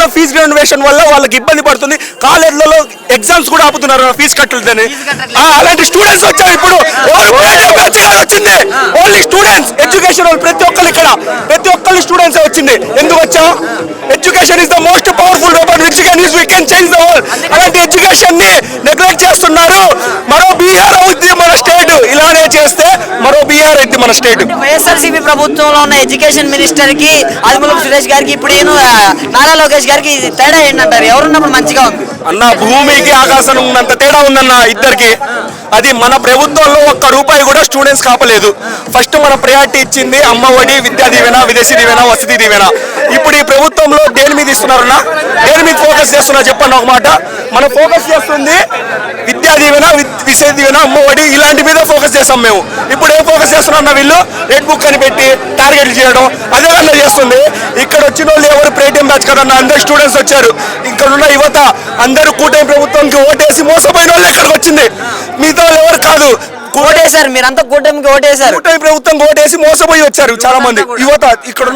కేవలం fee renovation వల్ల వాళ్ళకి ఇబ్బంది పడుతుంది. కాలేజీలలో ఎగ్జామ్స్ కూడా ఆపుతున్నారు ఫీజు కట్టలేదని. అలాంటి స్టూడెంట్స్ వచ్చారు ఇప్పుడు. వచ్చింది ఓన్లీ స్టూడెంట్స్, ఎడ్యుకేషన్ ప్రతి ఒక్కరు ఇక్కడ ప్రతి ఒక్కరు స్టూడెంట్స్ వచ్చింది. ఎందుకు వచ్చాం? Education is the most powerful weapon which can change the world. అలాంటి ఎడ్యుకేషన్ ని నెగ్లెక్ట్ చేస్తున్నారు. మరో బీహార్ అవుద్ది మన స్టేట్. ఇలానే చేస్తే మరో బీహార్ అయితే మన స్టేట్. వైఎస్ఆర్సీపీ ప్రభుత్వంలో ఉన్న ఎడ్యుకేషన్ మినిస్టర్ కి ఆదిమూలపు సురేష్ గారికి ఇప్పుడు నారా లోకేష్ గారికి తేడా ఏంటంటారు? ఎవరున్నప్పుడు మంచిగా ఉంది అన్న? భూమికి ఆకాశం ఉన్నంత తేడా ఉందన్న ఇద్దరికి. అది మన ప్రభుత్వంలో ఒక్క రూపాయి కూడా స్టూడెంట్స్ కాపలేదు. ఫస్ట్ మన ప్రయారిటీ ఇచ్చింది అమ్మ ఒడి, విద్యా దీవెన, విదేశీ దీవెన, వసతి దీవెన. ఇప్పుడు ఈ ప్రభుత్వంలో దేని మీద ఇస్తున్నారన్నా? దేని మీద ఫోకస్ చేస్తున్నారు చెప్పండి ఒక మాట. మనం ఫోకస్ చేస్తుంది విద్యా దీవెన, విదేశీ దీవెన, అమ్మ ఒడి ఇలాంటి మీద ఫోకస్ చేస్తాం మేము. ఇప్పుడు ఏం ఫోకస్ చేస్తున్నా? వీళ్ళు రెడ్ బుక్ అని పెట్టి టార్గెట్ చేయడం అదే వల్ల చేస్తుంది. ఇక్కడ వచ్చిన వాళ్ళు ఎవరు ప్రేటిఎం బ్యాచ్ కదన్న, అందరు స్టూడెంట్స్ వచ్చారు. ఇక్కడ ఉన్న యువత అందరూ కూటమి ప్రభుత్వానికి ఓటేసి మోసపోయిన వాళ్ళు ఇక్కడికి వచ్చింది. మిగతా వాళ్ళు ఎవరు కాదు. ఓటేశారు, మీరంతా కూటమికి ఓటేశారు. కూటమి ప్రభుత్వం ఓటేసి మోసపోయి వచ్చారు చాలా మంది యువత ఇక్కడ.